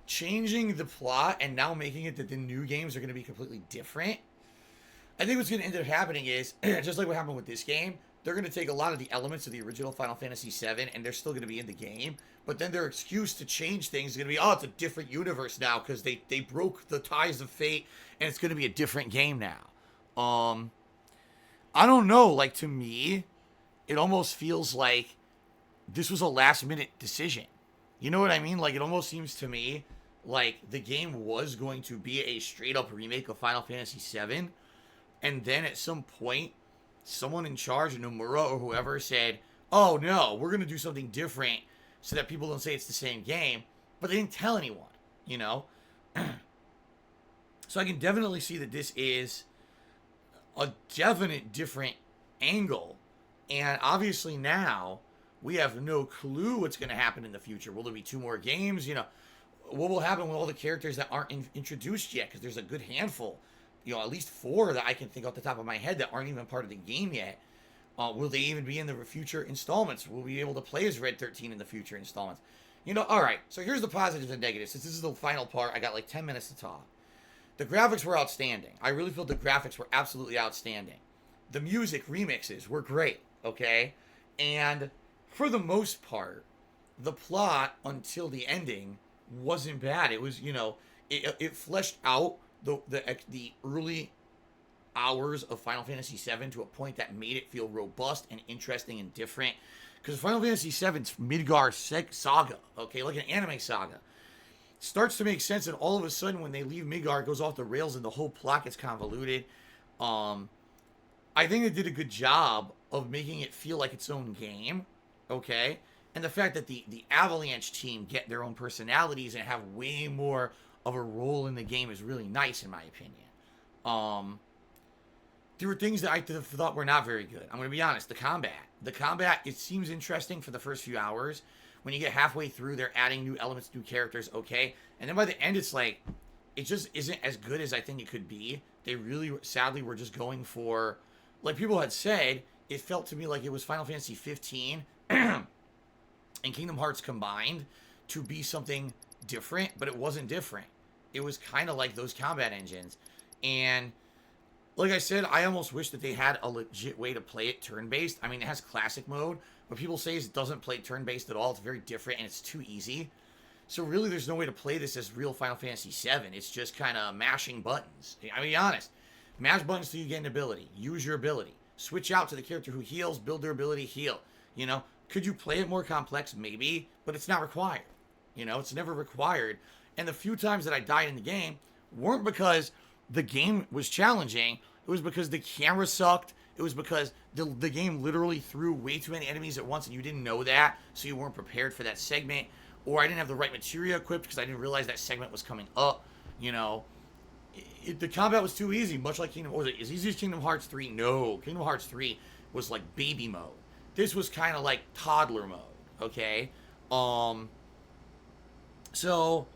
changing the plot and now making it that the new games are going to be completely different, I think what's going to end up happening is, just like what happened with this game, they're going to take a lot of the elements of the original Final Fantasy VII, and they're still going to be in the game, but then their excuse to change things is going to be, oh, it's a different universe now, because they broke the ties of fate, and it's going to be a different game now. I don't know, like, to me, it almost feels like this was a last-minute decision. You know what I mean? Like, it almost seems to me like the game was going to be a straight-up remake of Final Fantasy VII, and then at some point, someone in charge, Nomura or whoever, said, oh no, we're going to do something different so that people don't say it's the same game. But they didn't tell anyone, you know? So I can definitely see that this is a definite different angle. And obviously now, we have no clue what's going to happen in the future. Will there be 2 more games? You know, what will happen with all the characters that aren't introduced yet? Because there's a good handful. You know, at least 4 that I can think off the top of my head that aren't even part of the game yet. Will they even be in the future installments? Will we be able to play as Red 13 in the future installments? You know, alright, so here's the positives and negatives. Since this is the final part, I got like 10 minutes to talk. The graphics were outstanding. I really feel the graphics were absolutely outstanding. The music remixes were great, okay? And for the most part, the plot until the ending wasn't bad. It was, you know, it fleshed out the early hours of Final Fantasy VII to a point that made it feel robust and interesting and different. Because Final Fantasy VII's Midgar saga, okay, like an anime saga, starts to make sense, and all of a sudden when they leave Midgar, it goes off the rails and the whole plot gets convoluted. I think they did a good job of making it feel like its own game, okay? And the fact that the Avalanche team get their own personalities and have way more of a role in the game is really nice, in my opinion. There were things that I thought were not very good. I'm going to be honest. The combat, it seems interesting for the first few hours. When you get halfway through, they're adding new elements, new characters, okay? And then by the end, it's like, it just isn't as good as I think it could be. They really, sadly, were just going for, like people had said, it felt to me like it was Final Fantasy 15 and Kingdom Hearts combined to be something different, but it wasn't different. It was kind of like those combat engines. And like I said, I almost wish that they had a legit way to play it turn-based. I mean, it has classic mode, but people say it doesn't play turn-based at all. It's very different, and it's too easy. So really, there's no way to play this as real Final Fantasy VII. It's just kind of mashing buttons. I mean, be honest. Mash buttons till you get an ability. Use your ability. Switch out to the character who heals, build their ability, heal. You know, could you play it more complex? Maybe, but it's not required. You know, it's never required. And the few times that I died in the game weren't because the game was challenging. It was because the camera sucked. It was because the game literally threw way too many enemies at once and you didn't know that, so you weren't prepared for that segment. Or I didn't have the right materia equipped because I didn't realize that segment was coming up. You know, the combat was too easy, much like Kingdom. Was it as easy as Kingdom Hearts 3? No. Kingdom Hearts 3 was like baby mode. This was kind of like toddler mode, okay? So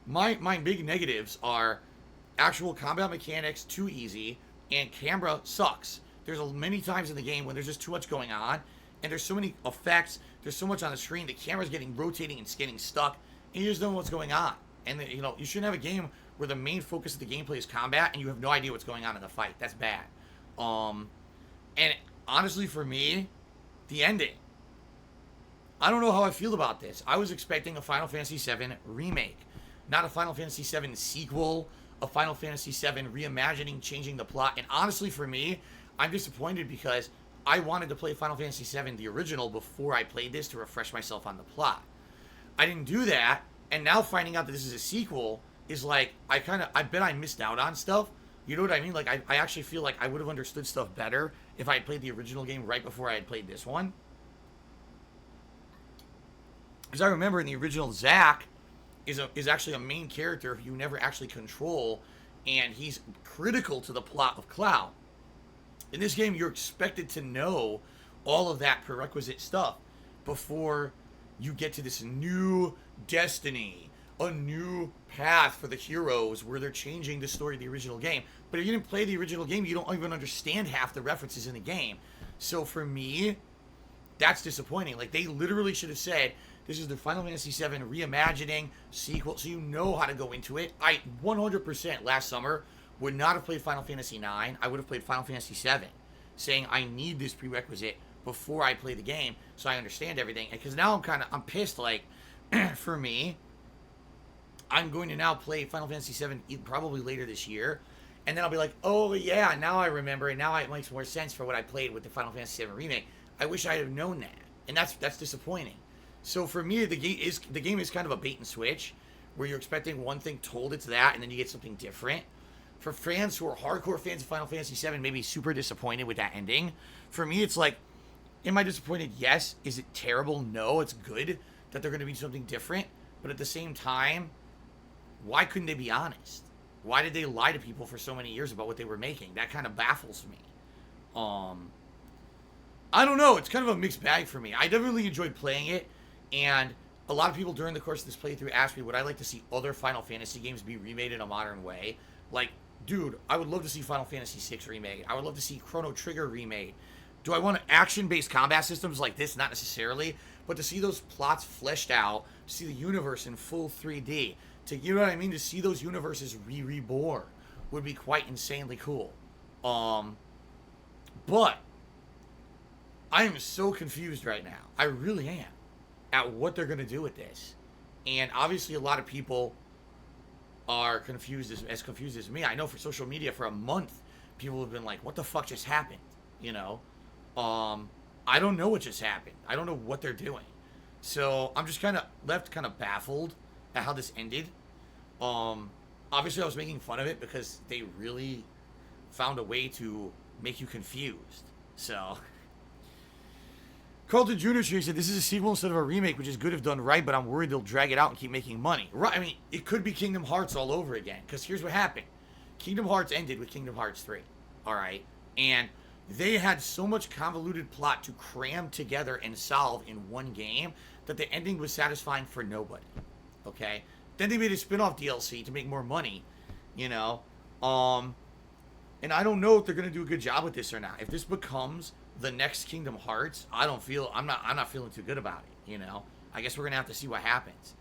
my big negatives are actual combat mechanics too easy, and camera sucks. There's many times in the game when there's just too much going on, and there's so many effects, there's so much on the screen, the camera's getting rotating and getting stuck, and you just don't know what's going on. And you know, you shouldn't have a game where the main focus of the gameplay is combat and you have no idea what's going on in the fight. That's bad. And honestly, for me, the ending, I don't know how I feel about this. I was expecting a Final Fantasy VII Remake, not a Final Fantasy VII sequel, a Final Fantasy VII reimagining, changing the plot. And honestly, for me, I'm disappointed because I wanted to play Final Fantasy VII, the original, before I played this to refresh myself on the plot. I didn't do that, and now finding out that this is a sequel is like, I bet I missed out on stuff. You know what I mean? Like, I actually feel like I would have understood stuff better if I had played the original game right before I had played this one. Because I remember in the original, Zack is actually a main character who you never actually control, and he's critical to the plot of Cloud. In this game, you're expected to know all of that prerequisite stuff before you get to this new destiny, a new path for the heroes where they're changing the story of the original game. But if you didn't play the original game, you don't even understand half the references in the game. So for me, that's disappointing. Like, they literally should have said, this is the Final Fantasy VII reimagining sequel, so you know how to go into it. I 100% last summer would not have played Final Fantasy IX. I would have played Final Fantasy VII, saying I need this prerequisite before I play the game so I understand everything. Because now I'm pissed. Like, for me, I'm going to now play Final Fantasy VII probably later this year, and then I'll be like, oh yeah, now I remember, and now it makes more sense for what I played with the Final Fantasy VII Remake. I wish I had have known that, and that's disappointing. So for me, the game is kind of a bait and switch, where you're expecting one thing told it's that, and then you get something different. For fans who are hardcore fans of Final Fantasy VII, maybe super disappointed with that ending. For me, it's like, am I disappointed? Yes. Is it terrible? No. It's good that they're going to be something different. But at the same time, why couldn't they be honest? Why did they lie to people for so many years about what they were making? That kind of baffles me. I don't know. It's kind of a mixed bag for me. I definitely enjoyed playing it. And a lot of people during the course of this playthrough asked me, would I like to see other Final Fantasy games be remade in a modern way? Like, dude, I would love to see Final Fantasy VI remade. I would love to see Chrono Trigger remade. Do I want action-based combat systems like this? Not necessarily. But to see those plots fleshed out, to see the universe in full 3D, you know what I mean? To see those universes reborn would be quite insanely cool. But I am so confused right now. I really am. At what they're going to do with this. And obviously a lot of people are confused as confused as me. I know for social media for a month, people have been like, what the fuck just happened? You know? I don't know what just happened. I don't know what they're doing. So I'm just kind of left kind of baffled at how this ended. Obviously I was making fun of it because they really found a way to make you confused. So... Carlton Jr. said, this is a sequel instead of a remake, which is good if done right, but I'm worried they'll drag it out and keep making money. Right? I mean, it could be Kingdom Hearts all over again, because here's what happened. Kingdom Hearts ended with Kingdom Hearts 3, alright? And they had so much convoluted plot to cram together and solve in one game that the ending was satisfying for nobody, okay? Then they made a spin-off DLC to make more money, you know? And I don't know if they're going to do a good job with this or not. If this becomes the next Kingdom Hearts, I'm not feeling too good about it, you know. I guess we're gonna have to see what happens.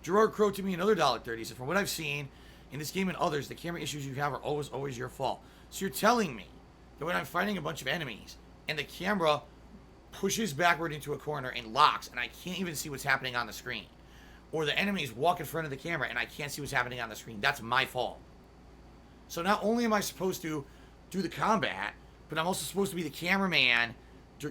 Gerard Crow to me another $1.30. So from what I've seen in this game and others, the camera issues you have are always your fault. So you're telling me that when I'm fighting a bunch of enemies and the camera pushes backward into a corner and locks and I can't even see what's happening on the screen, or the enemies walk in front of the camera and I can't see what's happening on the screen, that's my fault. So not only am I supposed to do the combat, but I'm also supposed to be the cameraman.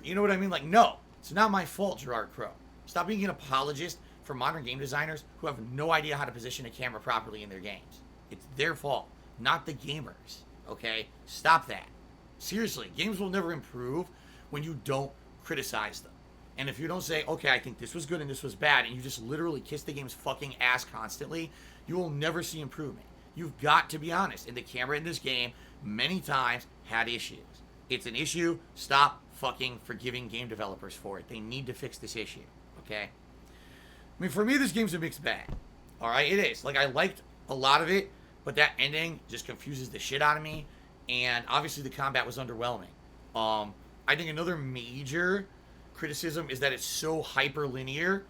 You know what I mean? Like, no, it's not my fault, Gerard Crow. Stop being an apologist for modern game designers who have no idea how to position a camera properly in their games. It's their fault, not the gamers, okay? Stop that. Seriously, games will never improve when you don't criticize them. And if you don't say, okay, I think this was good and this was bad, and you just literally kiss the game's fucking ass constantly, you will never see improvement. You've got to be honest. And the camera in this game, many times, had issues. It's an issue. Stop fucking forgiving game developers for it. They need to fix this issue, okay? I mean, for me, this game's a mixed bag. Alright, it is. Like, I liked a lot of it, but that ending just confuses the shit out of me. And obviously the combat was underwhelming. I think another major criticism is that it's so hyper linear.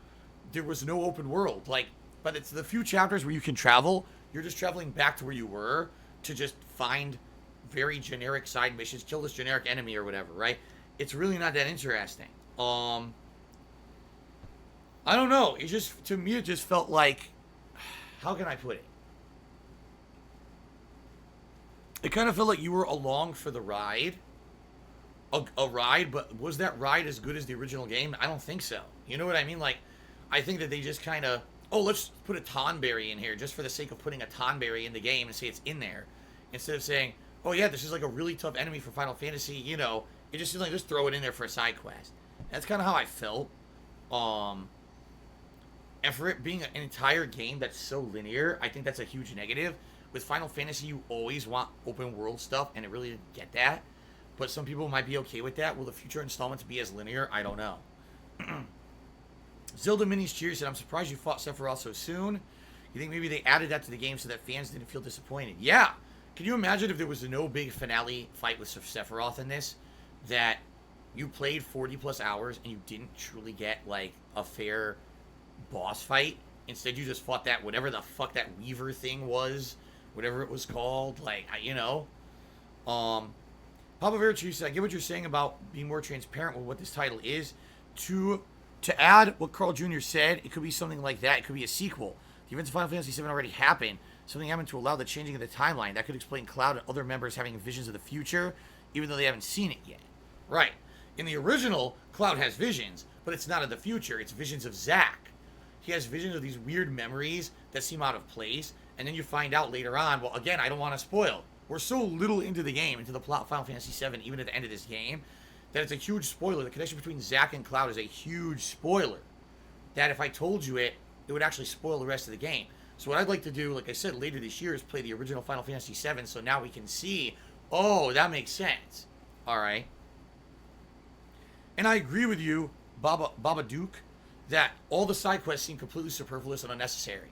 There was no open world. Like, but it's the few chapters where you can travel, you're just traveling back to where you were to just find very generic side missions, kill this generic enemy or whatever, right? It's really not that interesting. I don't know. It just, to me, it just felt like, how can I put it? It kind of felt like you were along for the ride. A ride, but was that ride as good as the original game? I don't think so. You know what I mean? Like, I think that they just kind of, oh, let's put a Tonberry in here just for the sake of putting a Tonberry in the game and say it's in there. Instead of saying, oh yeah, this is like a really tough enemy for Final Fantasy, you know. It just seems like just throw it in there for a side quest. That's kind of how I felt. And for it being an entire game that's so linear, I think that's a huge negative. With Final Fantasy, you always want open world stuff, and it really didn't get that. But some people might be okay with that. Will the future installments be as linear? I don't know. Zelda Minis Cheers said, I'm surprised you fought Sephiroth so soon. You think maybe they added that to the game so that fans didn't feel disappointed? Yeah! Can you imagine if there was no big finale fight with Sephiroth in this? That you played 40 plus hours and you didn't truly get, like, a fair boss fight? Instead, you just fought that, whatever the fuck that Weaver thing was. Whatever it was called. Like, you know. Papa Verichu said, I get what you're saying about being more transparent with what this title is. To add what Carl Jr. said, it could be something like that. It could be a sequel. The events of Final Fantasy VII already happened. Something happened to allow the changing of the timeline. That could explain Cloud and other members having visions of the future, even though they haven't seen it yet. Right. In the original, Cloud has visions, but it's not of the future. It's visions of Zack. He has visions of these weird memories that seem out of place, and then you find out later on, well, again, I don't want to spoil. We're so little into the game, into the plot of Final Fantasy VII, even at the end of this game, that it's a huge spoiler. The connection between Zack and Cloud is a huge spoiler. That if I told you it, it would actually spoil the rest of the game. So what I'd like to do, like I said, later this year is play the original Final Fantasy VII, so now we can see, oh, that makes sense. Alright. And I agree with you, Baba Duke, that all the side quests seem completely superfluous and unnecessary.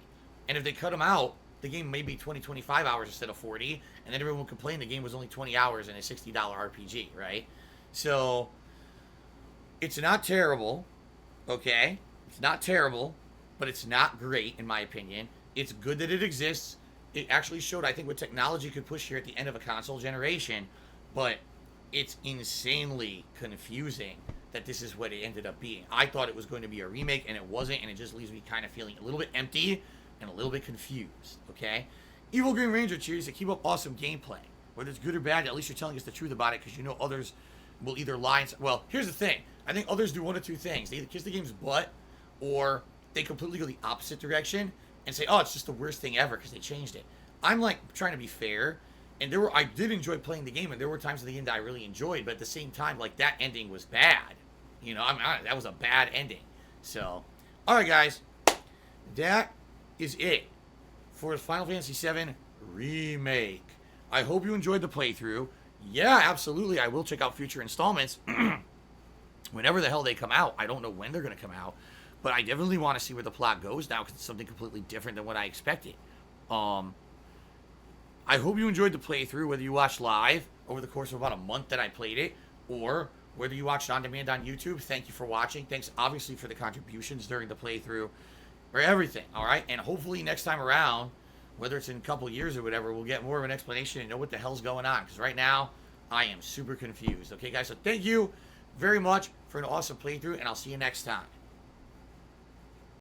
And if they cut them out, the game may be 20, 25 hours instead of 40, and then everyone would complain the game was only 20 hours and a $60 RPG, right? So, it's not terrible, okay? It's not terrible, but it's not great, in my opinion. It's good that it exists. It actually showed, I think, what technology could push here at the end of a console generation, but it's insanely confusing that this is what it ended up being. I thought it was going to be a remake, and it wasn't, and it just leaves me kind of feeling a little bit empty and a little bit confused, okay? Evil Green Ranger cheers to keep up awesome gameplay. Whether it's good or bad, at least you're telling us the truth about it, because you know others will either lie and... Well, here's the thing. I think others do one of two things. They either kiss the game's butt, or they completely go the opposite direction and say, oh, it's just the worst thing ever because they changed it. I'm, like, trying to be fair, and I did enjoy playing the game, and there were times in the game that I really enjoyed, but at the same time, like, that ending was bad. You know, that was a bad ending. So, alright, guys. That is it for Final Fantasy VII Remake. I hope you enjoyed the playthrough. Yeah, absolutely, I will check out future installments whenever the hell they come out. I don't know when they're going to come out, but I definitely want to see where the plot goes now because it's something completely different than what I expected. I hope you enjoyed the playthrough, whether you watched live over the course of about a month that I played it, or whether you watched on demand on YouTube. Thank you for watching. Thanks, obviously, for the contributions during the playthrough, or everything, all right? And hopefully next time around, whether it's in a couple years or whatever, we'll get more of an explanation and know what the hell's going on, because right now, I am super confused. Okay, guys? So thank you very much for an awesome playthrough, and I'll see you next time.